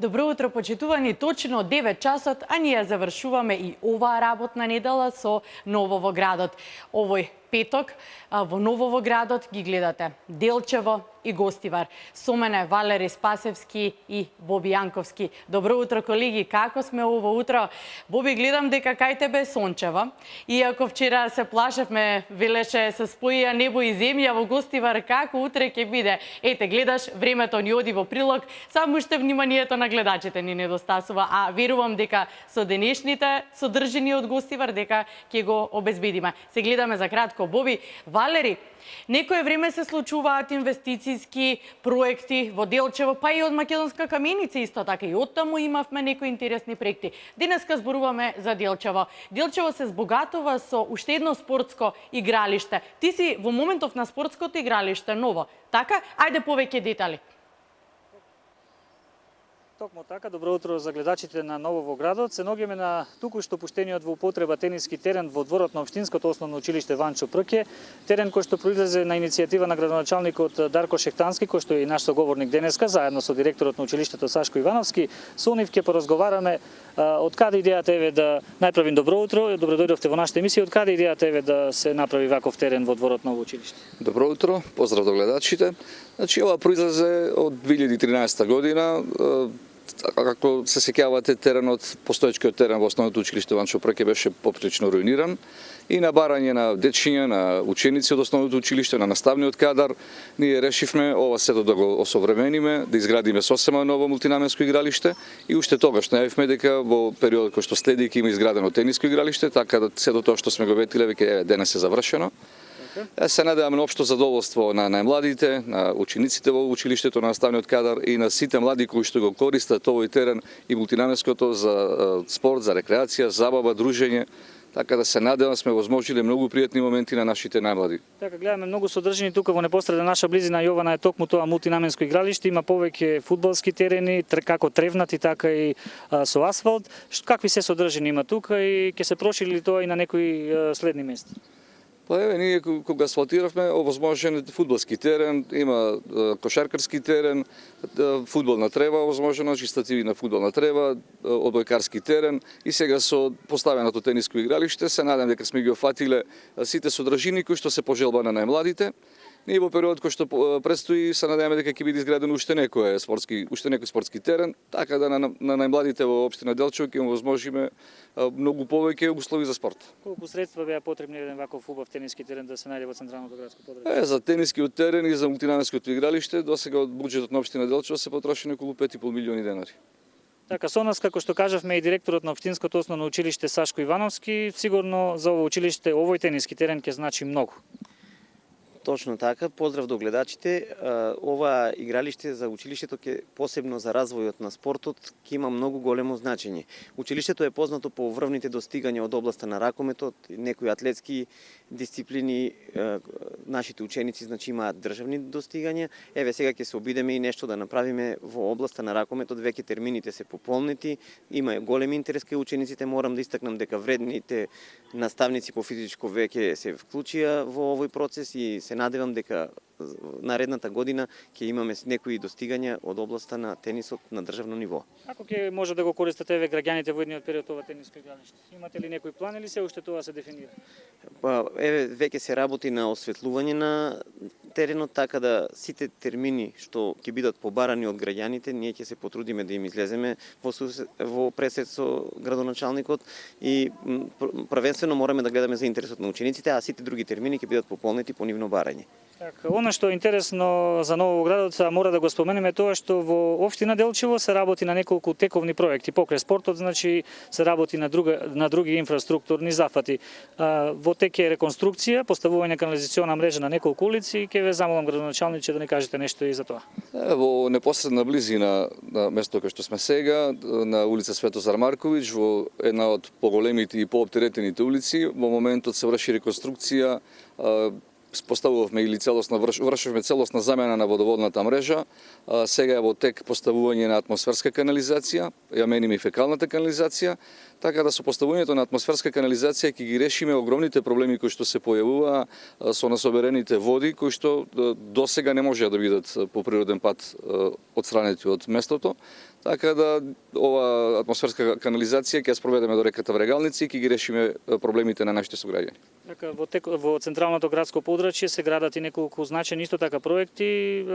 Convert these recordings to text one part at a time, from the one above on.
Добро утро, почитувани, точно 9 часот, а ние завршуваме и оваа работна недела со Ново во градот. Овој петок во Ново во градот ги гледате Делчево и Гостивар. Со мене Валери Спасевски и Боби Јанковски. Добро утро, колеги, како сме ово утро? Боби, гледам дека кај тебе сончево. Иако вчера се плашевме, велеше се споија небо и земја во Гостивар, како утре ќе биде. Ете, гледаш, времето ни оди во прилог, само уште вниманието на гледачите ни недостасува, а верувам дека со денешните содржини од Гостивар дека ќе го обезбедиме. Се гледаме за кратко. Боби, Валери, некое време се случуваат инвестицијски проекти во Делчево, па и од Македонска каменица исто така, и оттаму имавме некои интересни проекти. Денеска зборуваме за Делчево. Делчево се збогатува со уште едно спортско игралиште. Ти си во моментов на спортското игралиште ново, така? Ајде повеќе детали. Токму така, добро утро за гледачите на Ново во градот. Се наоѓаме на туку-што пуштениот во употреба тениски терен во дворот на Општинското основно училиште Ванчо Прке. Терен кој што произлезе на иницијатива на градоначалникот Дарко Шехтански, кој што е и наш соговорник денеска, заедно со директорот на училиштето Сашко Ивановски. Со нив ќе поразговараме од каде идејата еве да најправим добро утро, добро дојдовте во нашата емисија, од каде идејата еве да се направи ваков терен во дворот на училиште. Добро утро, поздрав до гледачите. Значи ова произлезе од 2013 година. Како се сеќавате, теренот, постоечкиот терен во основното училиште Ванчо Прке беше поприлично руиниран и на барање на дечиња, на ученици од основното училиште, на наставниот кадар, ние решивме ова сето да го осовремениме, да изградиме сосема ново мултинаменско игралиште и уште тогаш најавивме дека во периодот кој што следи ќе има изградено тениско игралиште, така да сето тоа што сме го ветиле веќе денес е завршено. Се надеваме на општо задоволство на најмладите, на учениците во училиштето, на наставниот кадар и на сите млади кои што го користат овој терен и мултинаменското за спорт, за рекреација, забава, дружење. Така да се надевам сме возможили многу пријатни моменти на нашите најмлади. Така, гледаме многу содржини тука во непосредна наша близина. Јована е токму тоа мултинаменско игралиште, има повеќе фудбалски терени, како тревнати, така и со асфалт. Какви се содржини има тука и ќе се прошири ли тоа и на некои следни места? Па еве, ние кога асфалтиравме, овозможен фудбалски терен, има кошаркарски терен, фудбална трева, овозможено, чистативи на фудбална трева, одбојкарски терен и сега со поставеното тениско игралиште се надам дека сме ги офатиле сите содржини кои што се по желба на најмладите. Ние во период кој што предстои се надеваме дека ќе биде изграден уште некој спортски терен, така да на најмладите во општина Делчево ќе им возможиме многу повеќе услови за спорт. Колку средства беа потребни еден ваков убав тениски терен да се најде во централното градско подрачје? За тенискиот терен и за мултинаменското игралиште досега од буџетот на општина Делчево се потроши околу 5,5 милиони денари. Така, со нас, како што кажавме, и директорот на Општинското основно училиште Сашко Ивановски, сигурно за ово училиште овој тениски терен ќе значи многу. Точно така, поздрав до гледачите. Ова игралиште за училиштето ќе посебно за развојот на спортот ќе има многу големо значење. Училиштето е познато по врвните достигања од областа на ракометот, некои атлетски дисциплини, нашите ученици значи имаат државни достигања. Еве сега ќе се обидеме и нешто да направиме во областа на ракометот, веќе термините се пополнети, има голем интерес кај учениците, морам да истакнам дека вредните наставници по физичко веќе се вклучија во овој процес и се надевам дека наредната година ќе имаме некои достигања од областа на тенисот на државно ниво. Ако ќе може да го користат еве граѓаните во едниот период ова тениско игралиште? Имате ли некој план или се уште тоа се дефинира? Еве веќе се работи на осветлување на теренот, така да сите термини што ќе бидат побарани од граѓаните, ние ќе се потрудиме да им излеземе во пресед со градоначалникот и првенствено мораме да гледаме за интересот на учениците, а сите други термини ќе бидат пополнети по нивно барање. Така, она што е интересно за Ново градот, мора да го споменеме тоа што во општина Делчево се работи на неколку тековни проекти. Покрај спортот, значи се работи на други инфраструктурни зафати. Во тек е реконструкција, поставување канализациона мрежа на неколку улици. Ќе ве замолам градоначалниче да не кажете нешто и за тоа. Во непосредна близина на место кај што сме сега, на улица Светозар Марковиќ, во една од поголемите и пооптеретените улици, во моментот се врши реконструкција поставувавме или вршевме целосна замена на водоводната мрежа. Сега е во тек поставување на атмосферска канализација, ја мениме и фекалната канализација, така да со поставувањето на атмосферска канализација ќе ги решиме огромните проблеми кои што се појавува со насоберените води, кои што до сега не можеа да бидат по природен пат отстранети од местото. Така да ова атмосферска канализација ќе ја спроведеме до реката Врегалници и ќе ги решиме проблемите на нашите сограѓани. Така, во централното градско подрачје се градат и неколку значајни исто така проекти,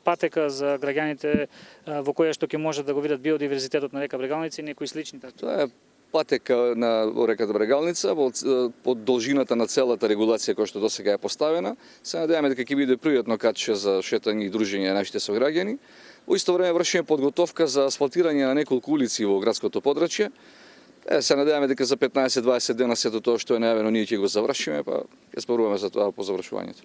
патека за граѓаните во која што ќе може да го видат биодиверзитетот на река Врегалници и некои слични така. Тоа е патека на реката Врегалница под должината на целата регулација која што досега е поставена. Се надеваме дека ќе биде пријатно катче за шетање и дружење на нашите сограѓани. Во исто време вршиме подготовка за асфалтирање на неколку улици во градското подрачје. Се надеваме дека за 15-20 дена сето тоа што е најавено ние ќе го завршиме, па ќе зборуваме за тоа по завршувањето.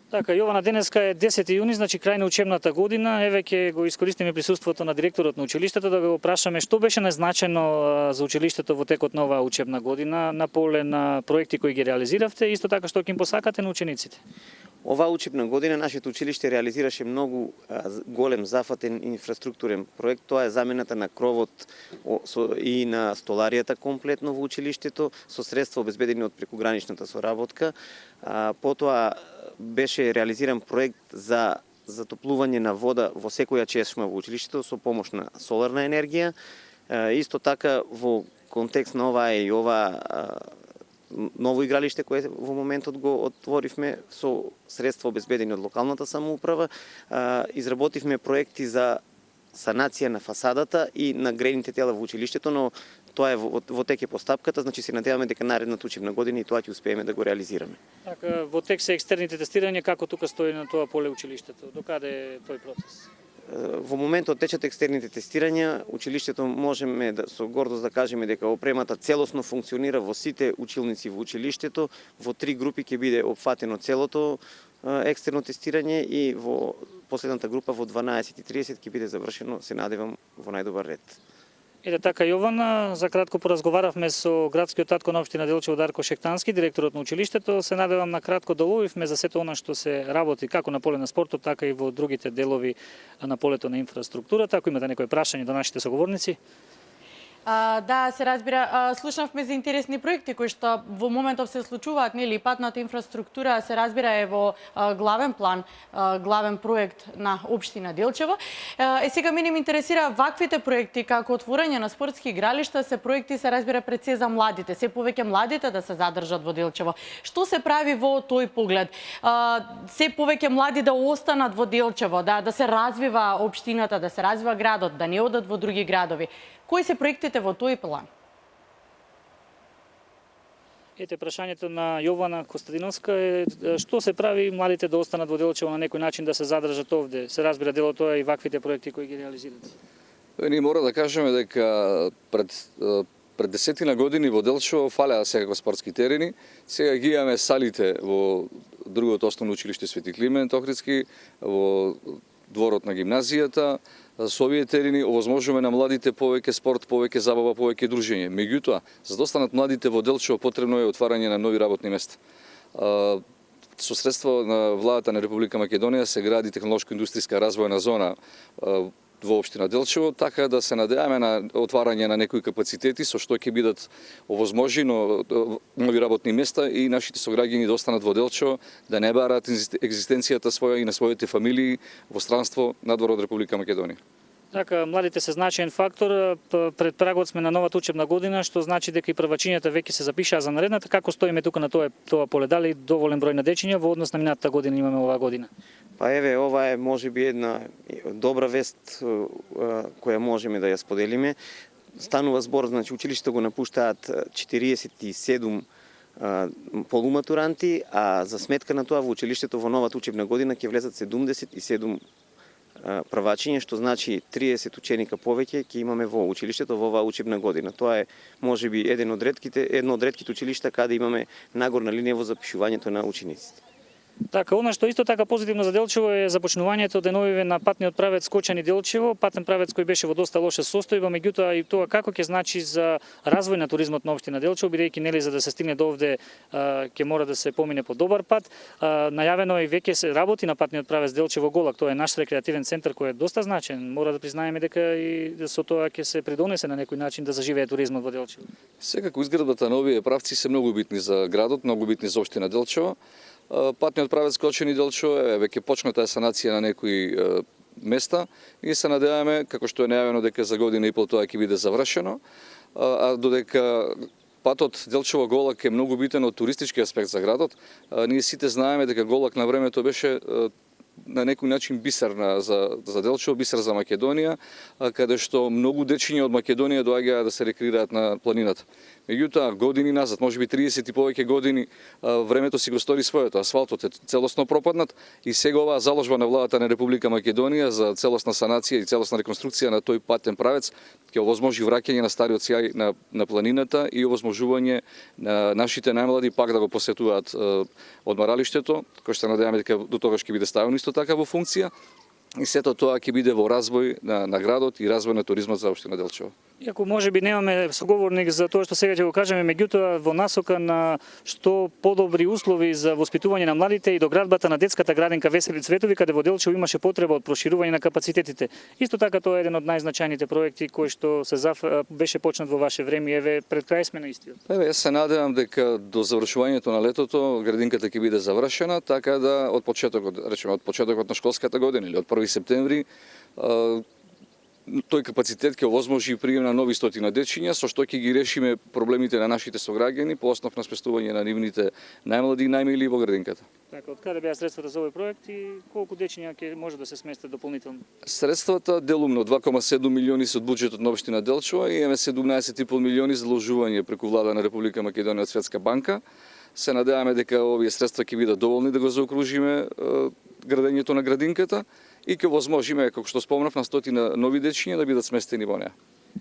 Така, Јована, денеска е 10 јуни, значи крај на учебната година. Еве ќе го искористиме присуството на директорот на училиштето да го прашаме што беше најзначајно за училиштето во текот на оваа учебна година на поле на проекти кои ги реализиравте, исто така што ќе им посакате на учениците. Оваа учебна година нашето училиште реализираше многу голем зафатен инфраструктурен проект. Тоа е замената на кровот и на столаријата комплетно во училиштето со средства обезбедени од прекуграничната соработка. Потоа беше реализиран проект за затоплување на вода во секоја чешма во училиштето со помош на соларна енергија. Исто така во контекст на ова е и ова ново игралиште кое во моментот го отворивме со средства обезбедени од локалната самоуправа. Изработивме проекти за санација на фасадата и на грејните тела во училиштето, но тоа е во тек е постапката, значи се надеваме дека наредната учебна година и тоа ќе успееме да го реализираме. Така, во тек се екстерните тестирања, како тука стои на тоа поле училиштето? Докаде е тој процес? Во моментот течат екстерните тестирања, училиштето можеме со гордост да кажеме дека опремата целосно функционира во сите училници во училиштето. Во 3 групи ќе биде опфатено целото екстерно тестирање и во последната група во 12:30 ќе биде завршено, се надевам, во најдобар ред. Ете така, Јована, за кратко поразговаравме со градскиот татко на општина Делчево Дарко Шектански, директорот на училиштето. Се надевам на кратко да уловивме за сето она што се работи како на поле на спортот, така и во другите делови на полето на инфраструктурата. Ако имате некои прашања до нашите соговорници. Да, се разбира, слушнавме за интересни проекти кои што во моментов се случуваат, нели, патната инфраструктура се разбира е во главен план, главен проект на општина Делчево. Сега мене ме интересира ваквите проекти како отворање на спортски игралишта се проекти се разбира пред се за младите, се повеќе младите да се задржат во Делчево. Што се прави во тој поглед? Се повеќе млади да останат во Делчево, да се развива општината, да се развива градот, да не одат во други градови. Кои се проектите во тој план? Ете, прашањето на Јована Костадиновска е што се прави младите да останат во Делчево на некој начин да се задржат овде? Се разбира дело тоа и ваквите проекти кои ги реализирате. Ние мора да кажеме дека пред десетина години во Делчево фалеа секако спортски терени. Сега ги имаме салите во другото основно училиште Свети Климент Охридски, во дворот на гимназијата. Со овие терени овозможуваме на младите повеќе спорт, повеќе забава, повеќе дружење. Меѓутоа, за да останат младите во Делчево потребно е отварање на нови работни места. Со средства на владата на Република Македонија се гради технолошко-индустријска развојна зона во општина Делчево, така да се надеваме на отварање на некои капацитети со што ќе бидат овозможено нови работни места и нашите сограѓани да останат во Делчево, да не бараат екзистенцијата своја и на своите фамилии во странство надвор од Република Македонија. Така, младите се значаен фактор. Пред прагот сме на новата учебна година, што значи дека и првачињата веќе се запишаа за наредната. Како стоиме тука на тоа поле? Дали доволен број на дечиња во однос на минатата година имаме оваа година? Па еве, ова е можеби една добра вест која можеме да ја споделиме. Станува збор, значи училиштето го напуштаат 47 полуматуранти, а за сметка на тоа во училиштето во новата учебна година ќе влезат 77 првачиња, што значи 30 ученика повеќе ќе имаме во училиштето во оваа учебна година. Тоа е можеби едно од ретките училишта каде имаме нагорна линија во запишувањето на учениците. Така, она што исто така позитивно за Делчево е започнувањето деновиве на патниот правец Скочани Делчево, патен правец кој беше во доста лоша состојба, меѓутоа и тоа како ќе значи за развој на туризмот на општина Делчево, бидејќи нели за да се стигне до овде ќе мора да се помине по добар пат. Најавено е веќе се работи на патниот правец Делчево Голак, тоа е наш рекреативен центар кој е доста значен. Мора да признаеме дека и со тоа ќе се придонесе на некој начин да заживее туризмот во Делчево. Секако изградбата на овие правци се многу битни за градот, многу битни за општина Делчево. Патниот правец Скочани Делчево е веќе почната санација на некои места и се надеваме, како што е најавено дека за година и пол тоа ќе биде завршено, а додека патот Делчево Голак е многу битен од туристички аспект за градот, ние сите знаеме дека Голак на времето беше на некој начин бисер за Делчево, бисер за Македонија, каде што многу дечиња од Македонија доаѓаат да се рекреираат на планината. Меѓутоа, години назад, можеби 30 и повеќе години, времето си го стори своето, асфалтот е целосно пропаднат и сега оваа заложба на владата на Република Македонија за целосна санација и целосна реконструкција на тој патен правец ќе овозможи враќање на стариот сјај на планината и овозможување на нашите најмлади пак да го посетуваат одмаралиштето, кој што надеваме дека до тогаш ќе биде ставено исто така во функција. И сето тоа ќе биде во развој на градот и развој на туризмот за општина Делчево. Иако можеби немаме соговорник за тоа што сега ќе го кажеме, меѓутоа во насока на што подобри услови за воспитување на младите и доградбата на детската градинка Весели Цветови, каде во Делчево имаше потреба од проширување на капацитетите. Исто така тоа е еден од најзначајните проекти кој што беше почнат во ваше време, еве пред крај сме на истиот. Еве, јас се надевам дека до завршувањето на летото градинката ќе биде завршена, така да од почетокот на школската година или од 1 септември тој капацитет ќе овозможи прием на нови стотина дечиња, со што ќе ги решиме проблемите на нашите сограѓани по основ на спестување на нивните најмлади и најмили во градинката. Така, од каде беа средствата за овој проект и колку дечиња ќе може да се сместат дополнително? Средствата делумно 2,7 милиони се од буџетот на општина Делчево и имаме 17,5 милиони заложување преку влада на Република Македонија од Светска банка. Се надеваме дека овие средства ќе бидат доволни да го заокружиме градењето на градинката и ќе возможиме, како што спомнав, на стотина нови дечиња да бидат сместени во неа.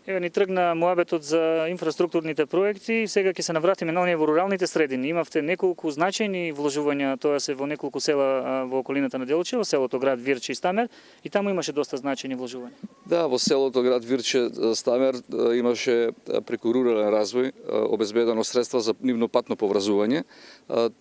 Еве ни тргна муабетот за инфраструктурните проекти, сега ќе се навратиме на оние во руралните средини. Имавте неколку значајни вложувања, тоа се во неколку села во околината на Делчево, селото град Вирче и Стамер, и таму имаше доста значајни вложувања. Да, во селото град Вирче, Стамер имаше преку рурален развој обезбедено средства за нивно патно поврзување,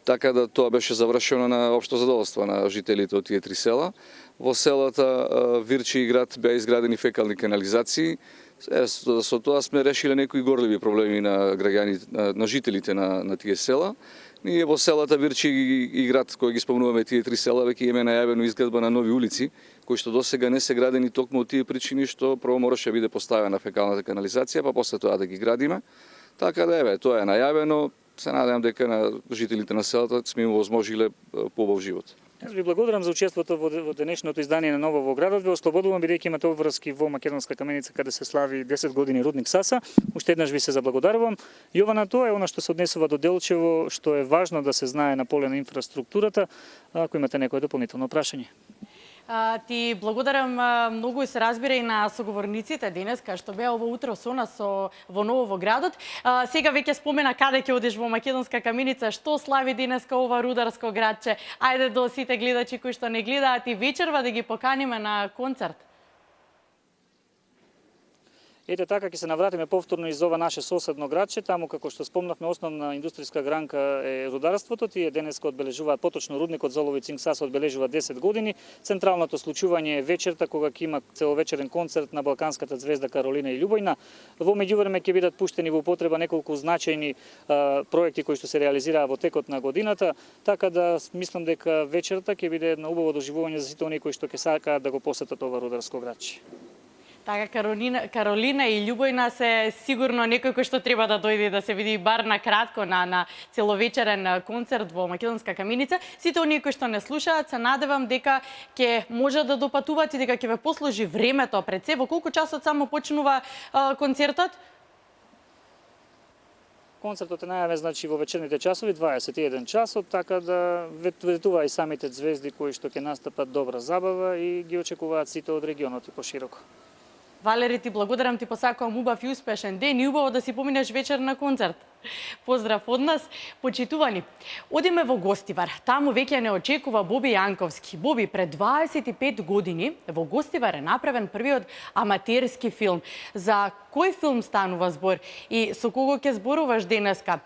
така да тоа беше завршено на општо задоволство на жителите од тие три села. Во селата Вирче и град беа изградени фекални канализации. Со тоа сме решиле некои горливи проблеми на граѓаните, на жителите на тие села. Ние во селата Вирче и град, кои ги спомнуваме тие три села, веќе имаме најавено изградба на нови улици, кои што досега не се градени токму од тие причини што прво мораше биде поставена фекалната канализација, па после тоа да ги градиме. Така да еве, тоа е најавено. Се надевам дека на жителите на селата сме им возможиле побав живот. Јас ви благодарам за учеството во денешното издание на Ново во градот. Ве ослободувам бидејќи имате обврски во Македонска каменица каде се слави 10 години рудник Саса. Уште еднаш ви се заблагодарувам. Јована, тоа е она што се однесува до Делчево, што е важно да се знае на поле на инфраструктурата. Ако имате некое дополнително прашање. Ти благодарам многу и се разбира и на соговорниците денес, кај што беа ово утро со нас во Ново во градот. Сега веќе спомена каде ќе одиш во Македонска каменица, што слави денеска ова рударско градче. Ајде до сите гледачи кои што не гледаат и вечерва да ги поканиме на концерт. Ете така ќе се навратиме повторно из ова наше соседно градче, таму како што спомнавме основна индустријска гранка е рударството. Тие денеска одбележуваат, поточно рудникот Золово и Цинк Саса одбележува 10 години. Централното случување е вечерта кога ќе има целовечерен концерт на балканската звезда Каролина и Љубојна. Во меѓувреме ќе бидат пуштени во употреба неколку значајни проекти кои што се реализираа во текот на годината, така да мислам дека вечерта ќе биде едно убаво доживување за сите оние кои што ќе сакаат да го посетат ова рударско градче. Така, Каролина и Љубојна се сигурно некој кој што треба да дојде да се види бар на кратко на целовечерен концерт во Македонска каменица. Сите оние кои што не слушаат, се надевам дека ќе може да допатуваат и дека ќе ве послужи времето пред се. Во колку часот само почнува концертот? Концертот е најавен значи во вечерните часови 21 часот, така да ветува и самите звезди кои што ќе настапат добра забава и ги очекуваат сите од регионот и пошироко. Валери, ти благодарам, ти посакувам убав и успешен ден и убаво да си поминеш вечер на концерт. Поздрав од нас. Почитувани, одиме во Гостивар. Таму веќе не очекува Боби Јанковски. Боби, пред 25 години во Гостивар е направен првиот аматерски филм. За кој филм станува збор и со кого ќе зборуваш денеска?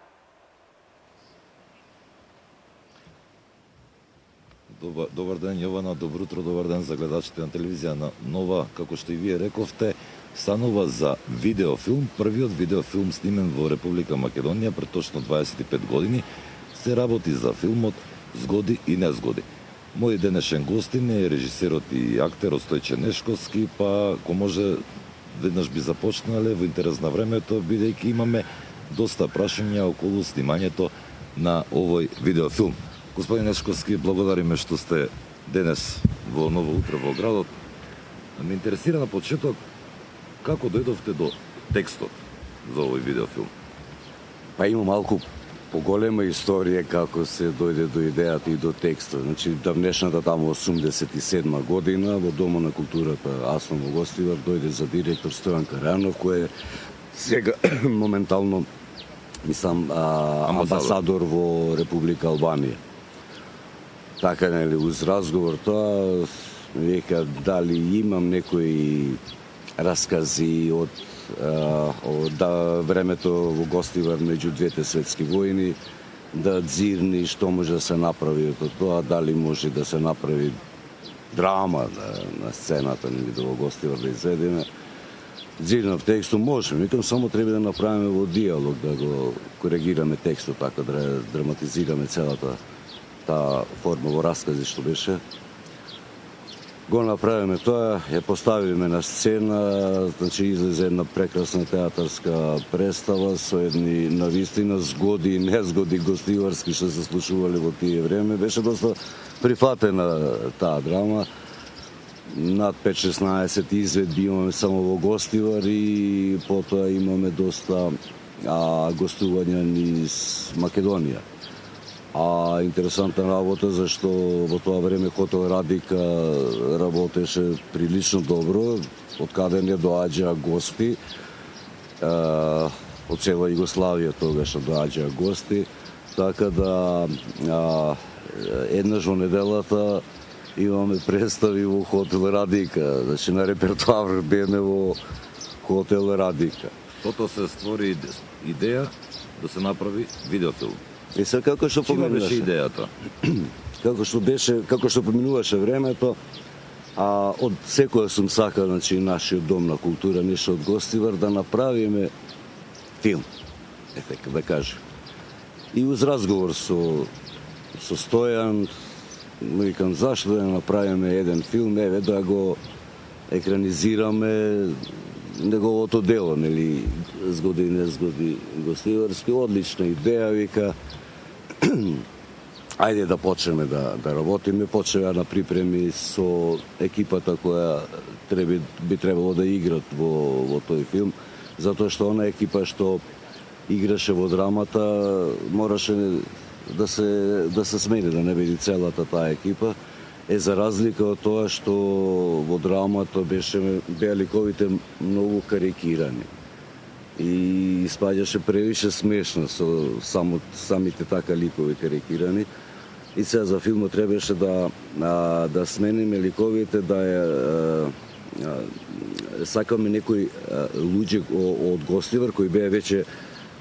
Добар ден, Јована, добро утро, добар ден за гледачите на телевизија на Нова. Како што и вие рековте, станува за видеофилм, првиот видеофилм снимен во Република Македонија пред точно 25 години. Се работи за филмот Згоди и незгоди. Мој денешен гостин е режисерот и актерот Стојче Нешковски, па ако може веднаш би започнале во интерес на времето, бидејќи имаме доста прашања околу снимањето на овој видеофилм. Господин Нешковски, благодариме што сте денес во Ново утро во градот. Ме интересира на почеток како дојдовте до текстот за овој видеофилм. Па има малку поголема историја како се дојде до идејата и до текстот. Значи, давнешната таму 87 година во Дома на културата Асно во Гостивар дојде за директор Стојан Каранов, кој е сега моментално мислам амбасадор во Република Албанија. Така, нели, уз разговор тоа, века дали имам некои раскази од времето во Гостивар меѓу двете светски војни, да дзирни што може да се направи од тоа, дали може да се направи драма на сцената, нели, да во Гостивар да изведеме. Дзирнав текстот можеме, викам само треба да направиме во диалог, да го коригираме текстот, така да драматизираме целата таа форма во раскази што беше. Го направиме тоа, ја поставиме на сцена, значи излезе една прекрасна театарска представа со едни навистина згоди и незгоди гостиварски што се случувале во тие време. Беше доста прифатена таа драма. Над 5-16 изведби имаме само во Гостивар и потоа имаме доста гостувања низ Македонија. Интересантна работа, зашто во тоа време Хотел Радика работеше прилично добро, од каде не доаѓаа гости, од цела Југославија тогаш доаѓаа гости, така да еднаш во неделата имаме представи во Хотел Радика, значи на репертуар беме во Хотел Радика. Тото се створи идеја да се направи видеофилм. И сега како што поминуваше идејата? Како што поминуваше времето, од секоја сум сакал, значи, нашиот дом на култура, нешто од Гостивар, да направиме филм, така да кажем. И уз разговор со Стојан, викам, зашто да направиме еден филм, еве да го екранизираме неговото дело, нели, Згоди и незгоди гостиварски, одлична идеја, вика, ајде да почнеме да работиме. Почнеме на припреми со екипата која би требало да играт во тој филм, затоа што она екипа што играше во драмата мораше да се смени, да не биде целата таа екипа. За разлика од тоа што во драмата беа ликовите многу карикирани и испаѓаше превише смешно со самите така ликови карикирани. И сега за филмот требаше да смениме ликовите, сакаме некои луѓе од Гостивар кои беа веќе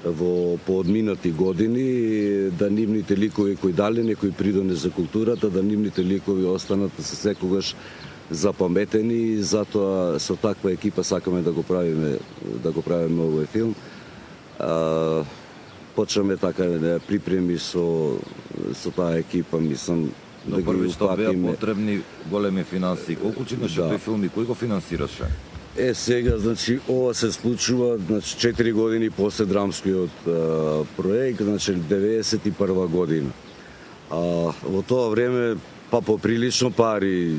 во поодминати години, да нивните ликови кои дали некој придонес за културата, да нивните ликови останат секогаш запаметени, и затоа со таква екипа сакаме да го правиме овој филм. Почнеме така да припреми со таа екипа, мислам, да ги упатиме. Беа потребни големи финансии. Колку чинеше тој филм и кој го финансираше? Сега, значи, ова се случува 4 години после драмскиот проект, значи 91 година. Во тоа време поприлично пари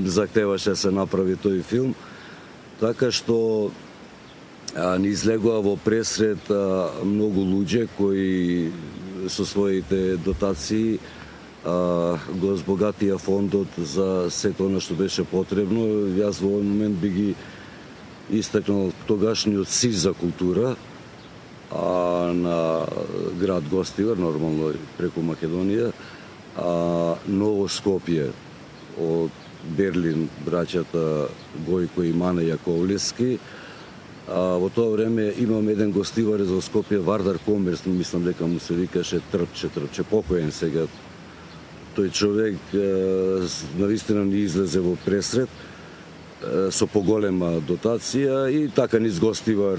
захтеваше да се направи тој филм, така што ни излегува во пресред многу луѓе кои со своите дотации го збогатија фондот за сето она што беше потребно. Јас во овој момент би ги истакнал тогашниот СИЗ за култура, на град Гостивар, нормално преку Македонија, Ново Скопје од Берлин, браќата Гојко и Мане Јаковлевски. Во тоа време имам еден гостивар за Скопје, Вардар Комерс, мислам дека му се викаше Трпче, покоен сега. Тој човек навистина ни излезе во пресред со поголема дотација и така низ гостивар.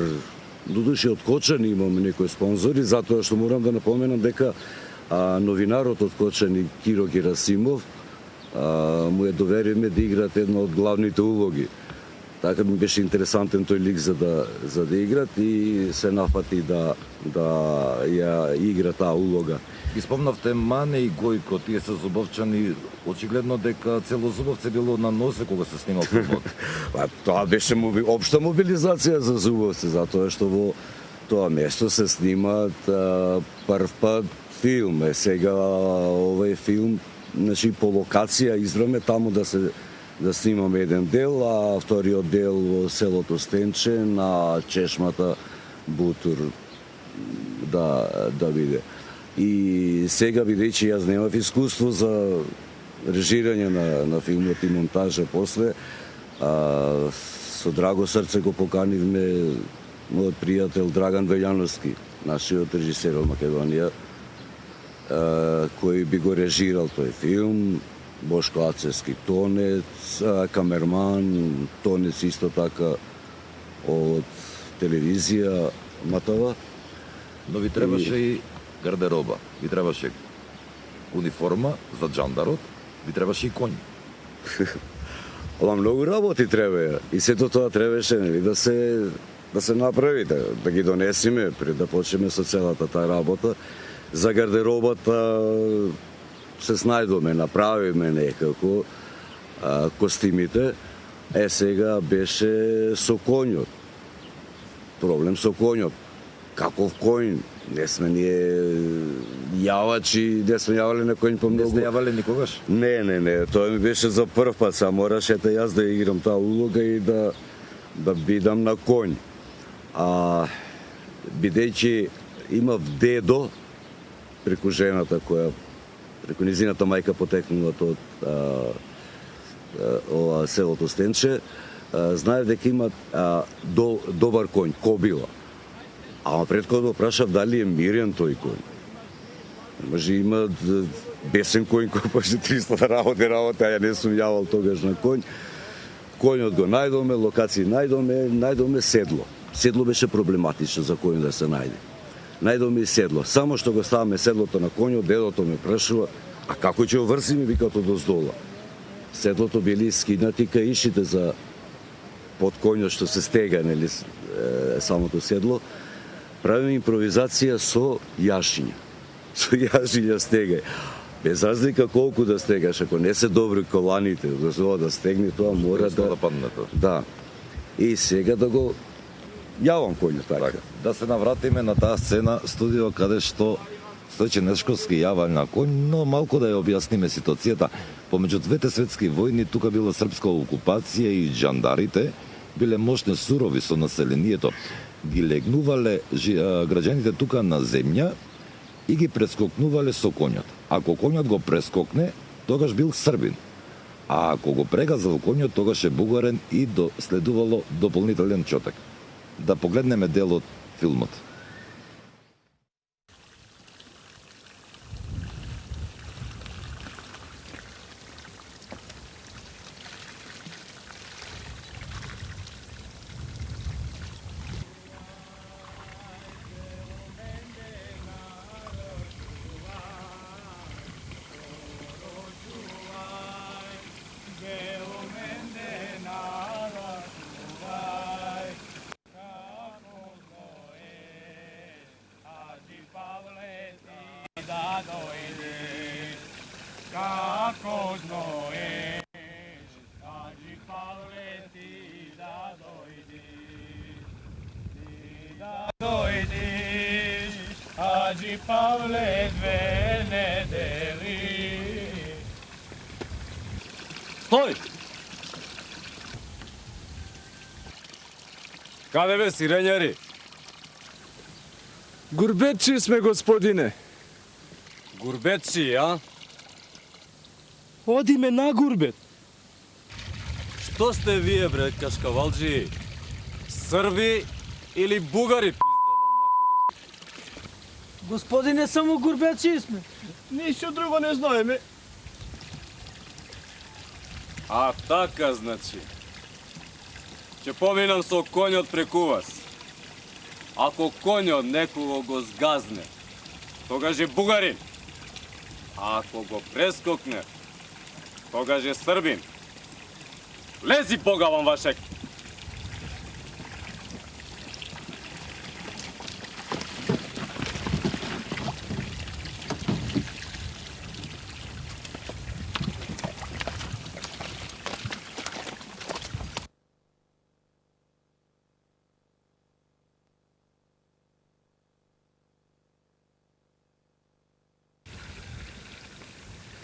Додуше од Кочани имаме некои спонзори, затоа што морам да напоменам дека новинарот од Кочани Киро Герасимов му е довериме да играат една од главните улоги. Така ми беше интересантен тој лик за да играт и се нафати да ја игра таа улога. Ги спомнавте Мане и Гојко, тие се зубовчани, очигледно дека цело Зубовце било на носе кога се снимал филмот. Тоа беше општа мобилизација за Зубовце, затоа што во тоа место се снимаат прв пат филм. Сега овој филм, значи по локација избраме таму да снимаме еден дел, а вториот дел во селото Стенче на чешмата Бутур да биде. И сега, бидејќи јас немав искуство за режирање на филмот и монтажа после, со драго срце го поканивме мојот пријател Драган Велјановски, нашиот режисер од Македонија, кој би го режирал тој филм, Бошко Ацевски Тонец, камерман, Тонец исто така од телевизија Матава. Но ви требаше и гардероба, ви требаше униформа за джандарот, ви требаше и конј. Ама многу работи треба и сето тоа требаше да се направи, да ги донесиме пред да почнеме со целата таа работа. За гардеробата се снајдоме, направиме некако костимите. Сега беше со коњот. Проблем со коњот. Каков коњ? Не сме ние јавачи, не сме јавале на коњ помногу. Не сте јавале никогаш? Не, тоа ми беше за прв пат, са мораше јас да играм таа улога и да бидам на коњ. Бидејќи имав дедо преку жената преку низината мајка потекнала од селото Стенче, знаев дека има добар коњ, кобила. Ама предходно прашав дали е мирен тој коњ. Може има бесен коњ кој може 300 да работи, а ја не сум јавал тогаш на коњ. Коњот го најдоме, локација најдоме седло. Седло беше проблематично за коњ да се најде. Најдоме и седло. Само што го ставаме седлото на коњот, дедото ме прашува, а како ќе врсиме викато доздола? Седлото били скинати каишите за под коњот што се стега, нели, самото седло. Правиме импровизација со јашиња. Со јашиња стегај. Без разлика колку да стегаш, ако не се добри коланите, да стегне тоа, мора да падне тоа. Да. И сега да го јавам коњот така. Да се навратиме на таа сцена студио каде што Стојче Нешковски јава на коњ, но малку да ја објасниме ситуацијата. Помеѓу двете светски војни тука била српска окупација и джандарите биле мощни сурови со населението. Ги легнувале граѓаните тука на земја и ги прескокнувале со коњот. Ако коњот го прескокне, тогаш бил србин. А ако го прегазал коњот, тогаш е бугарен и следувало дополнителен чотек. Да погледнеме дел од филмот. Agi Pavle Venederi. Стој! Каде бе, сирењари? Гурбетчи сме, господине. Гурбетчи, а? Одиме на гурбет. Што сте вие, бре, кашкавалджи? Срби или бугари, пизда вам материн? Господине, само гурбетчи сме. Ништо друго не знаеме. А така, значи. Ќе поминам со конјот преку вас. Ако конјот некого го сгазне, тогаш е бугарин. А ако го прескокне, тогаш е србин. Лези погавам вашек!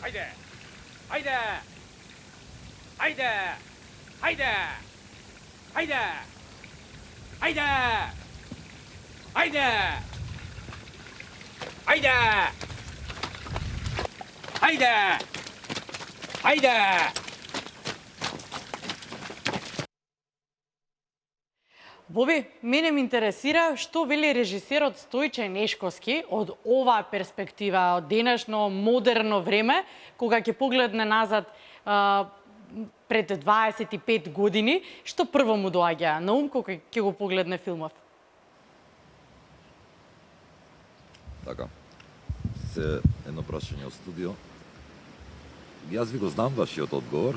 Ajde! Ajde! Ajde! Ajde! Ajde! Ajde! Ajde! Ajde! Ajde! Ajde! Боби, мене ме интересира што вели режисерот Стојче Нешковски од оваа перспектива, од денешно модерно време, кога ќе погледне назад пред 25 години, што прво му доаѓа на ум кога ќе го погледне филмов? Така, се едно прашање од студио. Јас ви го знам вашиот одговор,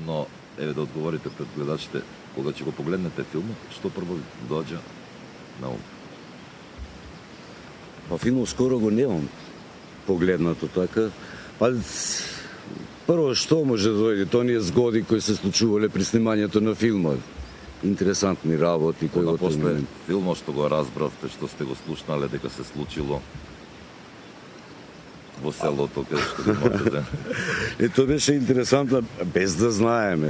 но еве да одговорите пред гледачите, кога ќе го погледнете филмот, што прво ви доаѓа на ум? Па филмот скоро го немам погледнато така. Па прво што може да дојде, тоа не е згоди кои се случувале при снимањето на филмот. Интересантни работи кои Кога го после филмот што го разбравте, што сте го слушнале дека се случило во селото каде што го можете. Тоа беше интересантно, без да знаеме.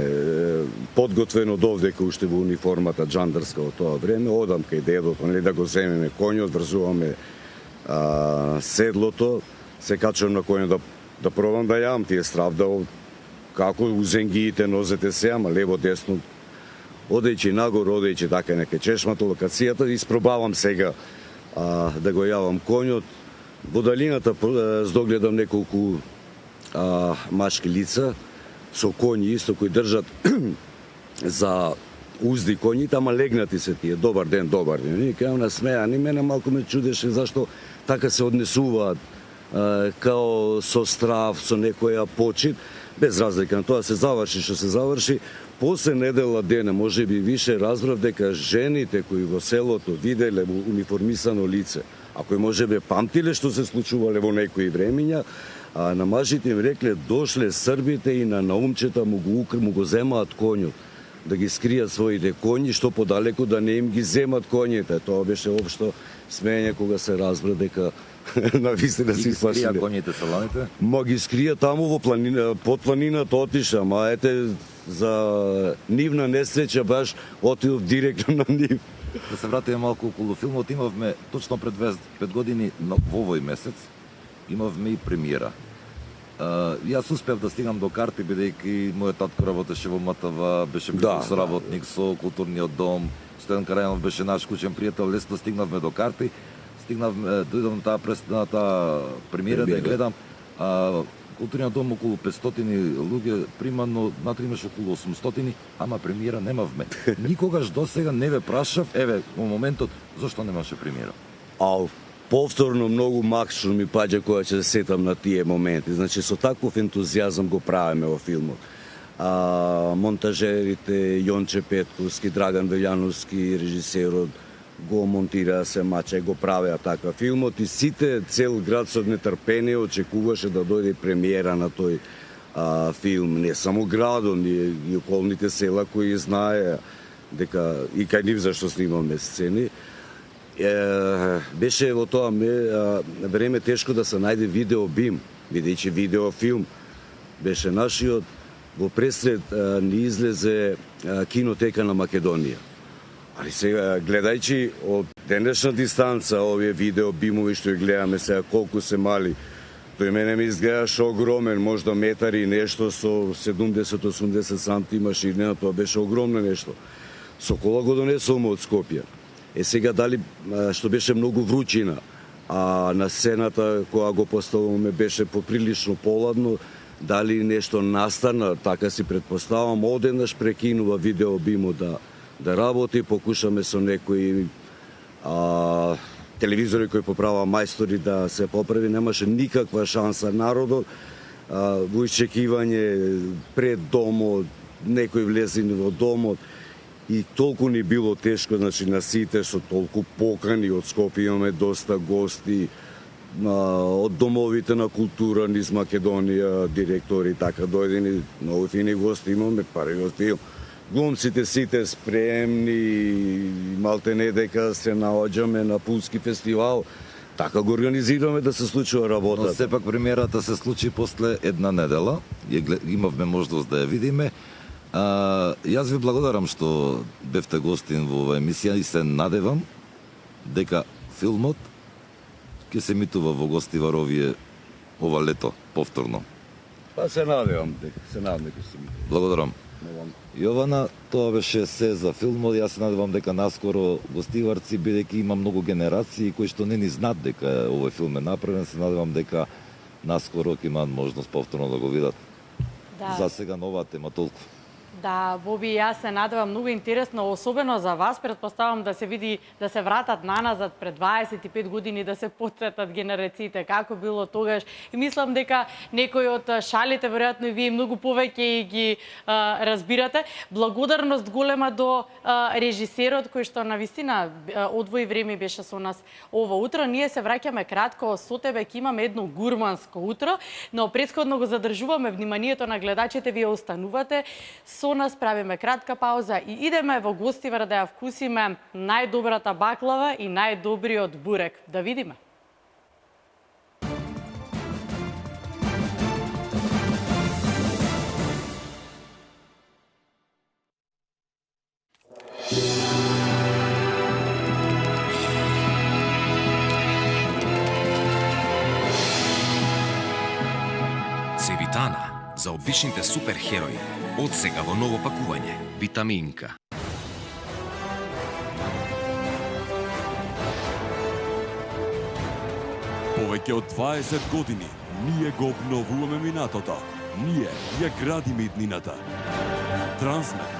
Подготвено довдека уште во униформата джандарска од тоа време, одам кај дедото, нели да го земеме коњот, врзуваме седлото, се качувам на коњот да пробам да јам тие страв, да како узенгиите нозете се, ама лево десно, одејќи нагоре, одејќи така нека чешмата локацијата, испробавам сега да го јавам коњот. Во далината здогледам неколку мачки лица со коњи исто кои држат за узди коњите, ама легнати се тие. Добар ден, добар ден. И кај на смејани, мене малку ме чудеше зашто така се однесуваат као со страв, со некоја почит, без разлика на тоа се заврши што се заврши. После недела дена, може би више, разбрав дека жените кои во селото виделе униформисано лице, а кои може би памтиле што се случувале во некои времења, на мажите им рекле дошле србите и на наумчета му го земаат коњот, да ги скријат своите коњи, што подалеку да не им ги земат коњите. Тоа беше општо смење кога се разбра дека навистина си спасиле. И ги скрија коњите саланите? Ма ги скрија таму во планина, под планината отиша, ма ете за нивна несреќа баш отидов директно на нив. Да се вратиме малку околу филмот, имавме точно пред 5 години во овој месец, имавме и премиера. Јас успев да стигам до карти, бидејќи мојот татко работеше во МТВ, беше близок соработник со културниот дом, Стојан Карајанов беше наш кучен пријател, лесно стигнавме до карти, дојдов на таа премиера да гледам. Културниот дом околу 500 луѓе прима, но внатре имаше околу 800, ама премиера немавме. Никогаш досега не ве прашав, еве, во моментот, зошто немаше премиера? Повторно многу максимум ми паѓа кога ќе се сетам на тие моменти. Значи, со таков ентузијазам го правиме во филмот. Монтажерите, Јонче Петковски, Драган Велјановски, режисерот, го монтираа се мача и го правеа така филмот и сите, цел град со нетрпение очекуваше да дојде премиера на тој филм. Не само градот, и околните села кои знаеа дека и кај нив зашто снимаме сцени. Беше во тоа време тешко да се најде видеобим, бидејќи видеофилм беше нашиот. Во пресред ни излезе Кинотека на Македонија. Али сега, гледајќи од денешна дистанца, овие видео бимови што ги гледаме сега колку се мали. Тој мене ми изгледаше огромен, можда метар и нешто со 70-80 сантима ширина, тоа беше огромно нешто. Со кола го донесуваме од Скопје. Сега дали што беше многу вручина, а на сцената кога го поставуваме беше поприлично поладно, дали нешто настана, така си предпоставам, одеднаш прекинува видео бимо да работи, покушаме со некои телевизори кои поправа мајстори да се поправи, немаше никаква шанса народот во исчекивање пред домот, некои влезени во домот и толку ни било тешко, значи на сите со толку покани од Скопје, имаме доста гости од домовите на култура низ Македонија, директори така дојдени, многу фини гости имаме, париот филм. Глумците сите спремни, малтене дека се наоѓаме на Пулски фестивал, така го организираме да се случува работата. Но сепак премиерата се случи после една недела, имавме можност да ја видиме. Јас ви благодарам што бевте гостин во оваа емисија и се надевам дека филмот ќе се емитува во Гостивар ова лето повторно. Па се надевам дека се емитува. Благодарам. Јована, тоа беше се за филмот. Јас се надевам дека наскоро гостиварци, бидејќи има многу генерации кои што не ни знаат дека овој филм е направен, се надевам дека наскоро ќе имаат можност повторно да го видат. Да. За сега нова тема толку. Да, Боби, јас се надевам многу интересно, особено за вас, предпоставам да се види, да се вратат наназад пред 25 години, да се потсетат генерациите, како било тогаш. И мислам дека некои од шалите, веројатно и вие многу повеќе ги разбирате. Благодарност голема до режисерот кој што навистина одвои време беше со нас ова утро. Ние се враќаме кратко со тебе, ќе имаме едно гурманско утро, но претходно го задржуваме вниманието на гледачите, вие останувате со нас, правиме кратка пауза и идеме во Гостивар да ја вкусиме најдобрата баклава и најдобриот бурек. Да видиме. Цевитана за обичните суперхерои. Од сега во ново пакување. Витаминка. Повеќе од 20 години ние го обновуваме минатото. Ние ја градиме иднината. Трансмет.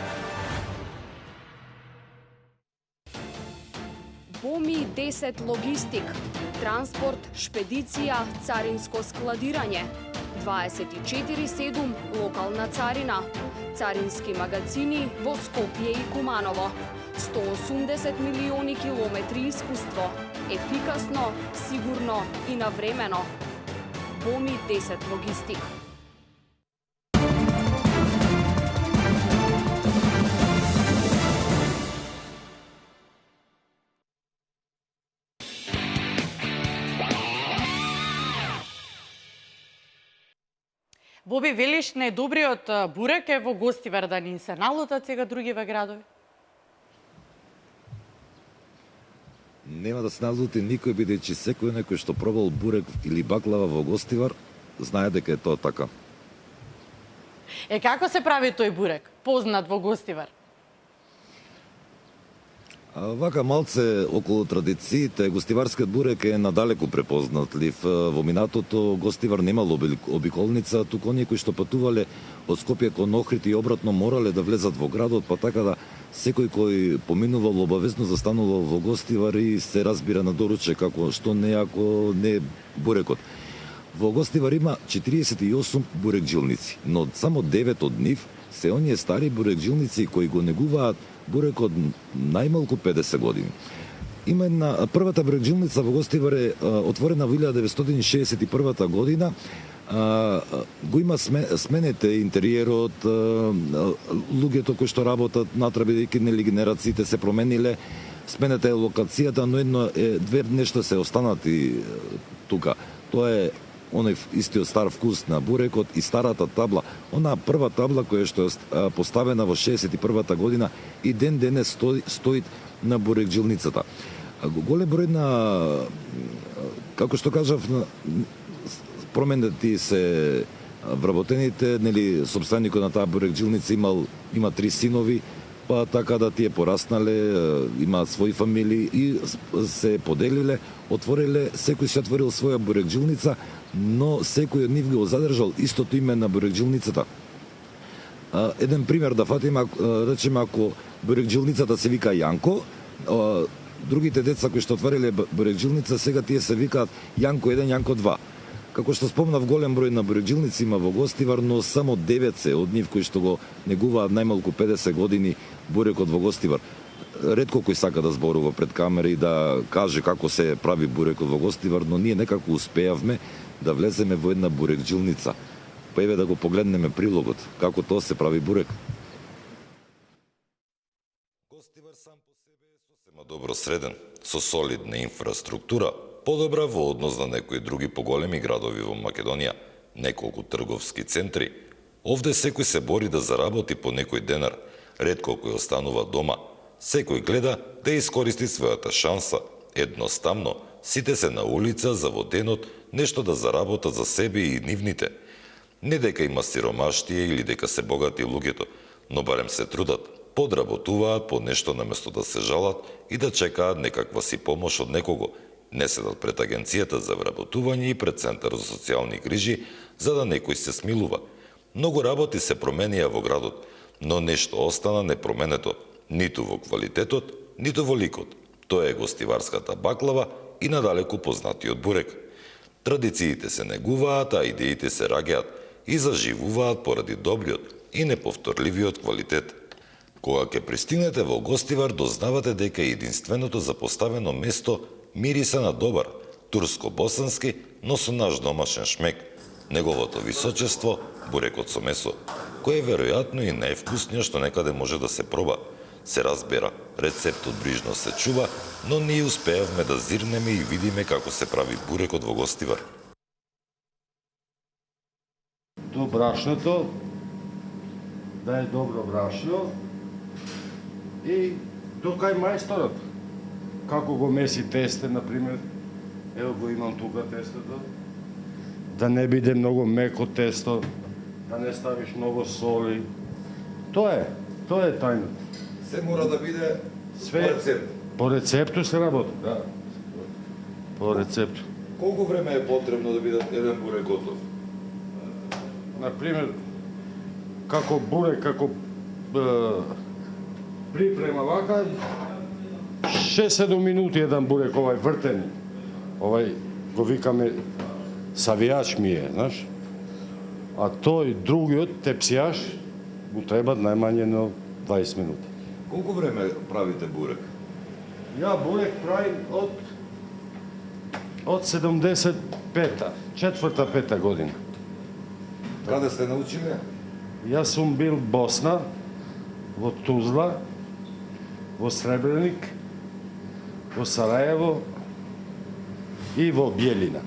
Боми 10 логистик. Транспорт, шпедиција, царинско складирање. 24/7 локална царина, царински магазини во Скопје и Куманово, 180 милиони километри искуство, ефикасно, сигурно и навремено. Боми 10 логистик. Боби, велиш најдобриот бурек е во Гостивар, да ни се налутат сега другиве градови? Нема да се налути никој, бидејќи секој некој што пробал бурек или баклава во Гостивар, знае дека е тоа така. Како се прави тој бурек, познат во Гостивар? Вака малце околу традициите, гостиварскиот бурек е надалеку препознатлив. Во минатото Гостивар немало обиколница, туку оние кои што патувале од Скопје кон Охрид и обратно морале да влезат во градот, па така да секој кој поминувал обавезно застанувал во Гостивар и се разбира на доруче како што не ако не бурекот. Во Гостивар има 48 бурекджилници, но само 9 од нив се оние стари бурекджилници кои го негуваат бурекот најмалку 50 години. Има една првата бурекджилница во Гостивар е отворена во 1961 година. Го има сменете интериерот, луѓето кои што работат натре, бидејќи нели генерациите се промениле, сменета е локацијата, но две нешта се останати тука. Тоа е оној истиот стар вкус на бурекот и старата табла, она прва табла која што е поставена во 61 година и ден денес стои на бурекджилницата. Голем број на, како што кажав, променети се вработените, нели, собственикот на таа бурекджилница има 3 синови, па така да тие пораснале, имаат своји фамилии и се поделиле, отвориле, секој се отворил своја бурекджилница, но секој од нив го задржал истото име на бурекджилницата. Еден пример да фатиме, речеме, ако бурекджилницата се вика Јанко, другите деца кои што отвориле бурекджилница, сега тие се викаат Јанко 1, Јанко 2. Како што спомнав, голем број на бурекджилници има во Гостивар, но само 9 се од нив кои што го негуваат најмалку 50 години бурекот во Гостивар. Ретко кој сака да зборува пред камера и да каже како се прави бурекот во Гостивар, но ние некако успеавме да влеземе во една бурекджилница. Па еве да го погледнеме прилогот, како тоа се прави бурек. Гостивар сам по себе е сосема добро среден, со солидна инфраструктура, подобра во однос на некои други поголеми градови во Македонија, неколку трговски центри. Овде секој се бори да заработи по некој денар, ретко кој останува дома. Секој гледа да искористи својата шанса. Едноставно, сите се на улица за во денот нешто да заработат за себе и нивните. Не дека има сиромаштие или дека се богати луѓето, но барем се трудат, подработуваат по нешто наместо да се жалат и да чекаат некаква си помош од некого. Не седат пред агенцијата за вработување и пред Центар за социјални грижи, за да некој се смилува. Многу работи се променија во градот, но нешто остана непроменето, ниту во квалитетот, ниту во ликот. Тоа е гостиварската баклава и надалеку познатиот бурек. Традициите се негуваат, а идеите се раѓаат и заживуваат поради добриот и неповторливиот квалитет. Кога ќе пристигнете во Гостивар, дознавате дека единственото запоставено место мириса на добар, турско-босански, но со наш домашен шмек. Неговото височество, бурекот со месо, кој е веројатно и највкусниот што некаде може да се проба. Се разбера, рецептот брижно се чува, но ние успеавме да зирнеме и видиме како се прави бурекот во Гостивар. До брашното, да е добро брашно, и до кај мајсторот. Како го меси тесте, например, ево го имам тука тестото, да не биде многу меко тесто, да не ставиш многу соли. Тоа е тајното. Се мора да биде Све, по рецепт. По рецепту се работи, да. По рецепту. Колку време е потребно да биде еден бурек готов? Например, како бурек, како припрема вака, 6-7 минути еден бурек, овај вртен, овај го викаме савијач ми е, знаеш? А тој другиот тепсијаш му треба најмање на 20 минути. Колку време правите бурек? Ја бурек правим од 75-та, 4-5 година. Каде сте научиле? Јас сум бил Босна, во Тузла, во Сребреник, во Сараево и во Бјелина.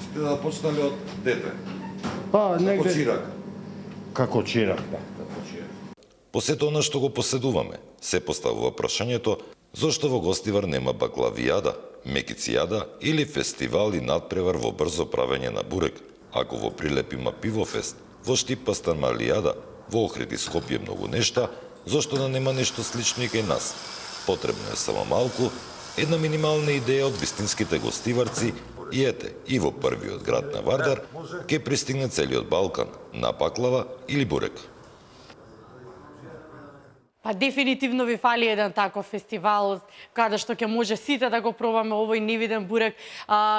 Сте да почнале од дете? Па, негде... Како чирак? Како чирак, да. По сето она што го поседуваме, се поставува прашањето зошто во Гостивар нема баклавијада, мекицијада или фестивал и надпревар во брзо правење на бурек, ако во Прилеп има пивофест, во Штип пастармалијада, во Охрид и Скопје многу нешта, зошто да нема нешто слично и кај нас? Потребно е само малку, една минимална идеја од вистинските гостиварци и ете, и во првиот град на Вардар ќе пристигне целиот Балкан на баклава или бурек. Па дефинитивно ви фали еден таков фестивал, каде што ќе може сите да го пробаме овој невиден бурек.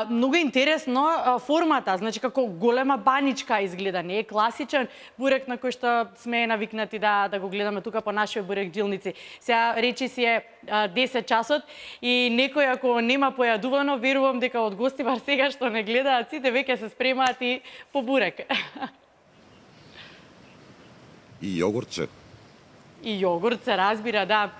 Многу интересно формата, значи како голема баничка изгледа, не е класичен бурек на кој што сме навикнати да го гледаме тука по нашите бурекджилници. Сега речи си е 10 часот и некој ако нема појадувано, верувам дека од Гостивар сега што не гледаат сите веќе се спремаат и по бурек. И јогуртче. И јогурт се разбира, да.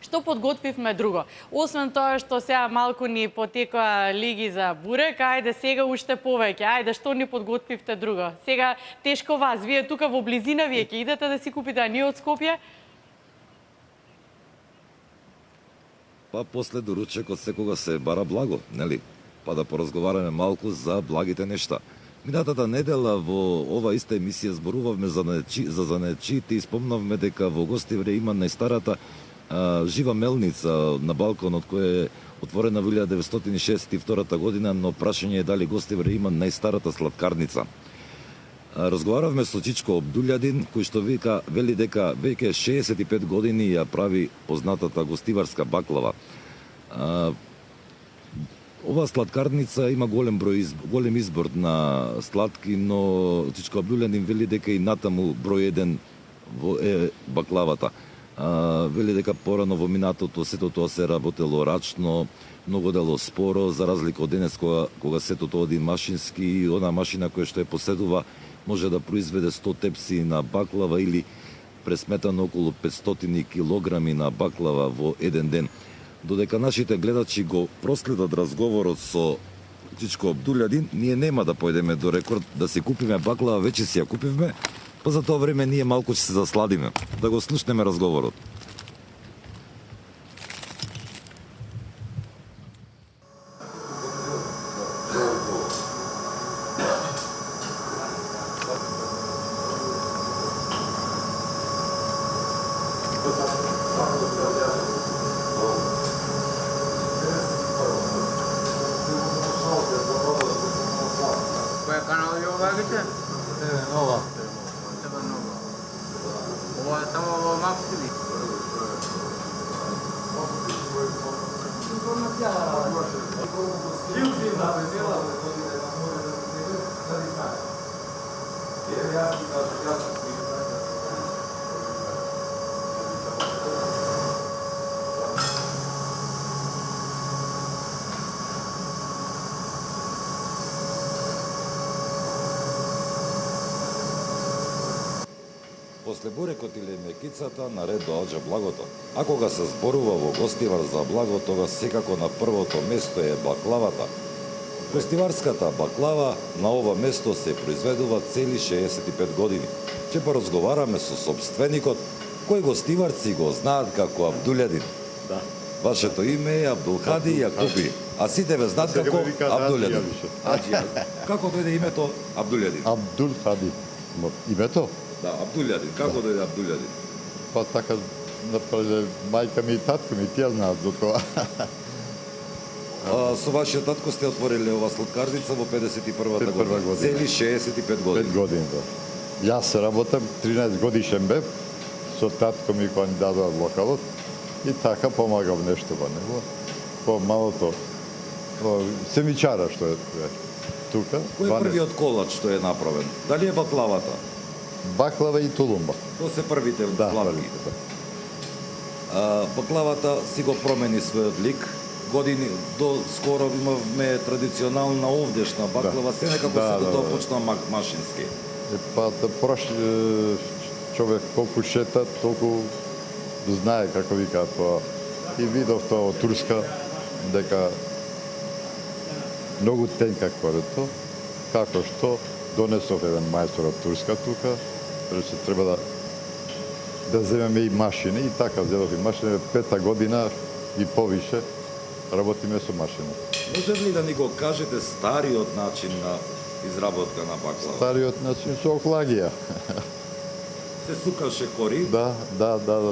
Што подготвивме друго? Освен тоа што сега малку ни потекоа лиги за бурек, ајде сега уште повеќе, ајде што ни подготвивте друго? Сега тешко вас, вие тука во близина, вие ќе идете да си купите, а ние од Скопје? па после доручекот секогаш се бара благо, нели? Па да поразговараме малку за благите нешта. Минатата недела во ова иста емисија зборувавме за занаечиите и спомнавме дека во Гостивре има најстарата жива мелница на балконот која е отворена во 1962 година, но прашање е дали Гостивре има најстарата сладкарница. Разговаравме со Чичко Абдулјадин, кој што вели дека веќе 65 години ја прави познатата гостиварска баклава. Ова сладкарница има голем избор на сладки, но Чичко Абдулјадин вели дека и натаму број 1 е баклавата. Вели дека порано во минатото сето тоа се работело рачно, многу дело споро, за разлика од денес кога сето тоа оди машински и она машина која што ја поседува може да произведе 100 тепси на баклава или пресметано околу 500 килограми на баклава во еден ден. Додека нашите гледачи го проследат разговорот со Чичко Абдулјадин, ние нема да појдеме до рекорд да си купиме баклава, веќе си ја купивме, па за тоа време ние малку ќе се засладиме, да го слушнеме разговорот. Која канал ја обагите? Нова. Ова е само во Максили. После бурекот или мекицата, наред доаѓа благото. А кога се зборува во Гостивар за благо, тога секако на првото место е баклавата. Гостиварската баклава на ова место се произведува цели 65 години. Ќе поразговараме со собственикот, кој гостиварци го знаат како Абдулјадин. Да. Вашето име е Абдулхади Јакупи, а сите ве знаат како Абдулјадин. Како дојде името Абдулјадин? Абдулхади. Името? Да, Абдулјадин. Како дојде Абдулјадин? Па така направиле мајка ми и татко ми, тие знаат за тоа. Со вашиот татко сте отвориле ова сладкарница во 51-та година. Цели 65 години. 5 години, да. Јас се работам, 13 годишен бев, со татко ми кога ни дадоа локалот и така помагам нешто во него. По малото семичара што е тука. Кој е првиот колач што е направен? Дали е баклавата? Баклава и тулумба. Тоа се првите сладки. Баклавата си го промени својот лик. Години до скоро имавме традиционална овдешна баклава, се некако се тоа почна машински. Па да човек колку шета, толку знае како вика тоа. И видов тоа од Турска, дека многу тенка корето, како што донесов еден мајстор од Турска тука, рече треба да земеме и машини, и така взедов и машини, 5-та година и повише работиме со машини. Може ли да ни го кажете стариот начин на изработка на баклава? Стариот начин со оклагија. Се сукаше кори? Да,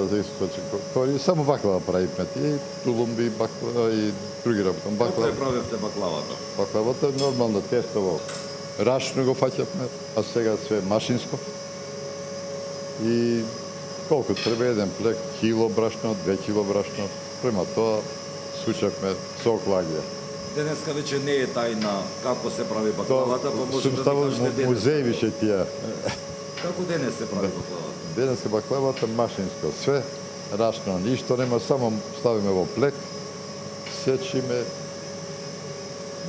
се сукаше кори. Само баклава правивме и тулумби, баклава и други работам. Како ја правевте баклавата? Баклавата е нормално тестово. Рачно го фаќавме, а сега све машинско. И колку треба еден плек, кило брашно, 2 кило брашно, према тоа сучавме со оклагија. Денеска веќе не е тајна како се прави баклавата, па може да кажете денеска. Музеи више тие. Како денес се прави баклавата? Денеска баклавата машинско, све рачно, ништо нема, само ставиме во плек, сечиме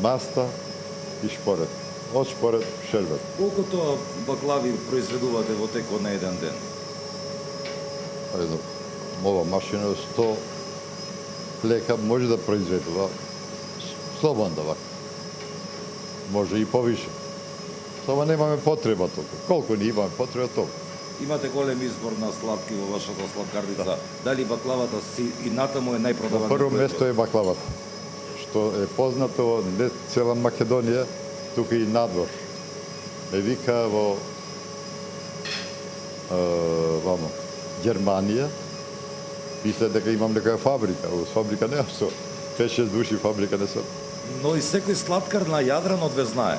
маста и шпорет. Од шпорет шербет. Колку тоа баклави произведувате во текот на еден ден? Ова машина 100 плека може да произведува слободно вака. Може и повише. Само немаме потреба толку. Колку ни имаме потреба толку. Имате голем избор на сладки во вашата сладкарница. Дали баклавата си и натаму е На најпродавана? прво место е баклавата, што е познато не цела Македонија, тука и надвор. Е вика во вамо Германија, мисле дека имам некоја фабрика, фабрика не со 5-6 души фабрика не сум. Но и секој сладкар на Јадранот ве знае.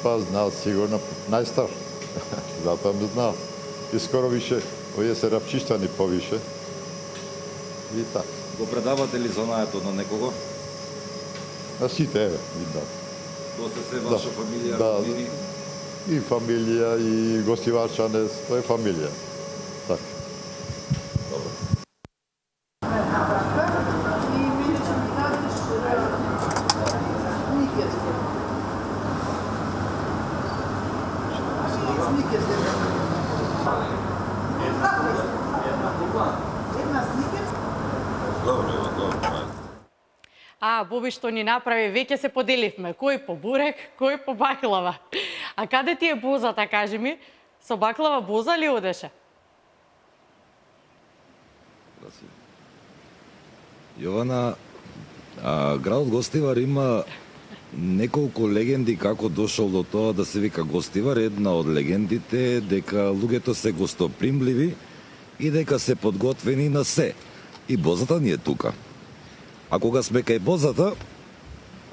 Па знаат сигурно најстар. Затоа ме знаат. И скоро више, овие се рапчиштани повише. И така. Го предавате ли знанието на некого? А сите, еве, видно. Тоа се ваша фамилија, да, роднини? и фамилија, и гостиварчане, тоа е фамилија. Така. Боби што ни направи, веќе се поделивме. Кој по бурек, кој по баклава. А каде ти е бозата, кажи ми? Со баклава боза ли одеше? Јована, градот Гостивар има неколку легенди како дошол до тоа да се вика Гостивар. Една од легендите е дека луѓето се гостопримливи и дека се подготвени на се. И бозата ни е тука. А кога сме кај бозата,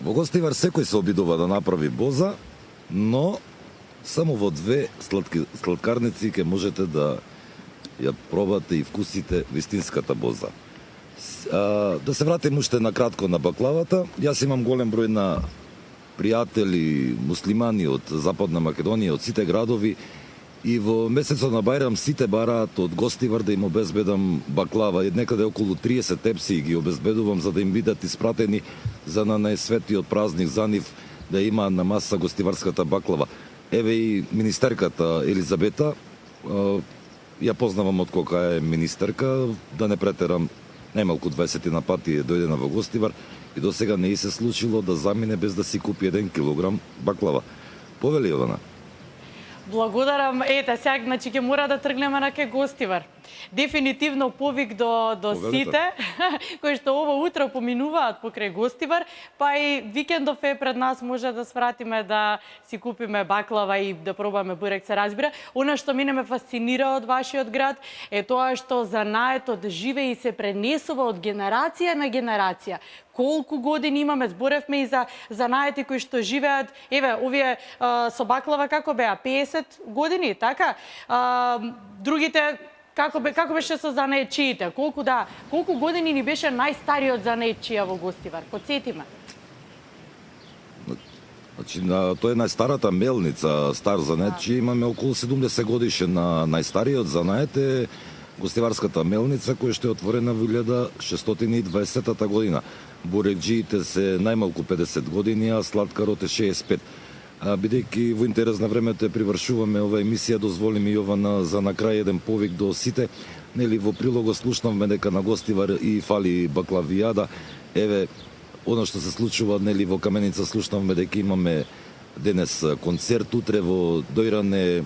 во Гостивар секој се обидува да направи боза, но само во две сладкарници ќе можете да ја пробате и вкусите вистинската боза. Да се вратим уште на кратко на баклавата. Јас имам голем број на пријатели муслимани од Западна Македонија, од сите градови, и во месецот на Бајрам сите бараат од Гостивар да им обезбедам баклава. Некаде околу 30 тепси ги обезбедувам за да им бидат испратени за на најсветиот празник за нив, да има на маса гостиварската баклава. Еве и министерката Елизабета, ја познавам од кога е министерка, да не претерам, најмалку 20 на пати е дојдена во Гостивар и до сега не и се случило да замине без да си купи 1 килограм баклава. Повели, Јована? Благодарам. Ете, сега, значи, ќе мора да тргнеме на кај Гостивар. Дефинитивно повик до сите, кои што ово утро поминуваат покрај Гостивар, па и викендов е пред нас, може да свратиме да си купиме баклава и да пробаме бурек, се разбира. Она што мене ме фасцинира од вашиот град е тоа што занаетот живее и се пренесува од генерација на генерација. Колку години имаме, зборевме и за занаети кои што живеат, еве, овие со баклава како беа, 50 години, така? Другите, како беше со занаечиите? Колку години ни беше најстариот занаечија во Гостивар? Потсетиме. Значи, тоа е најстарата мелница, стар занаечи, имаме околу 70 годишен на најстариот занает е Гостиварската мелница, која што е отворена во 1620 година. Бурекџиите се најмалку 50 години, а сладкарот е 65. Бидејќи во интерес на времето ја привршуваме ова емисија, дозволи ми Јована за на крај еден повик до сите. Нели во прилого слушнавме дека на Гостивар и фали баклавијада. Еве, она што се случува, нели во Каменица слушнавме дека имаме денес концерт, утре во Дојран е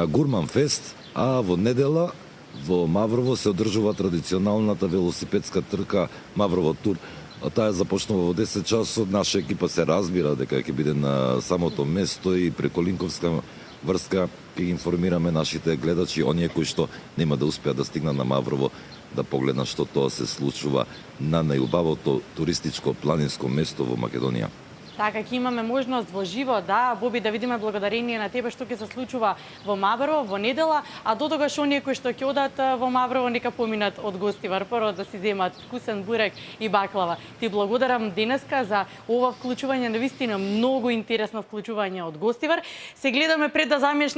Гурман фест, а во недела во Маврово се одржува традиционалната велосипедска трка Маврово тур. Таа започнува во 10 часот. Наша екипа се разбира дека ќе биде на самото место и преку линковска врска ќе ги информираме нашите гледачи, оние кои што нема да успеат да стигнат на Маврово, да погледнат што тоа се случува на најубавото туристичко планинско место во Македонија. Така, ќе имаме можност во живо, да, Боби, да видиме благодарение на тебе што ќе се случува во Маврово во недела, а до тогаш оние кои што ќе одат во Маврово нека поминат од Гостивар, прво да си земат вкусен бурек и баклава. Ти благодарам денеска за ова вклучување, навистина многу интересно вклучување од Гостивар. Се гледаме пред да заминеш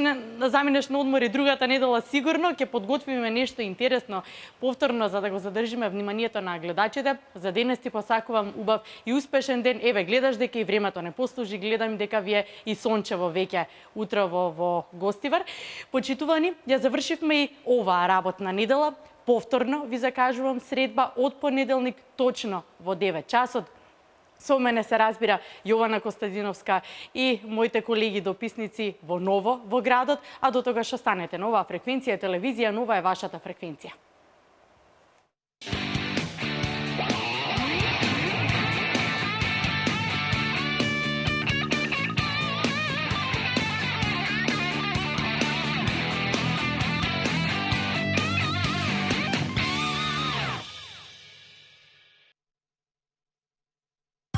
на одмор и другата недела сигурно ќе подготвиме нешто интересно повторно за да го задржиме вниманието на гледачите. За денес ти посакувам убав и успешен ден. Еве, гледаш дека и времето не послужи, гледам дека ви е и сончево веќе утрово во Гостивар. Почитувани, ја завршивме и оваа работна недела. Повторно ви закажувам средба од понеделник точно во 9 часот. Со мене се разбира Јована Костадиновска и моите колеги дописници во Ново во градот, а до тогаш останете на оваа фреквенција телевизија, Нова е вашата фреквенција.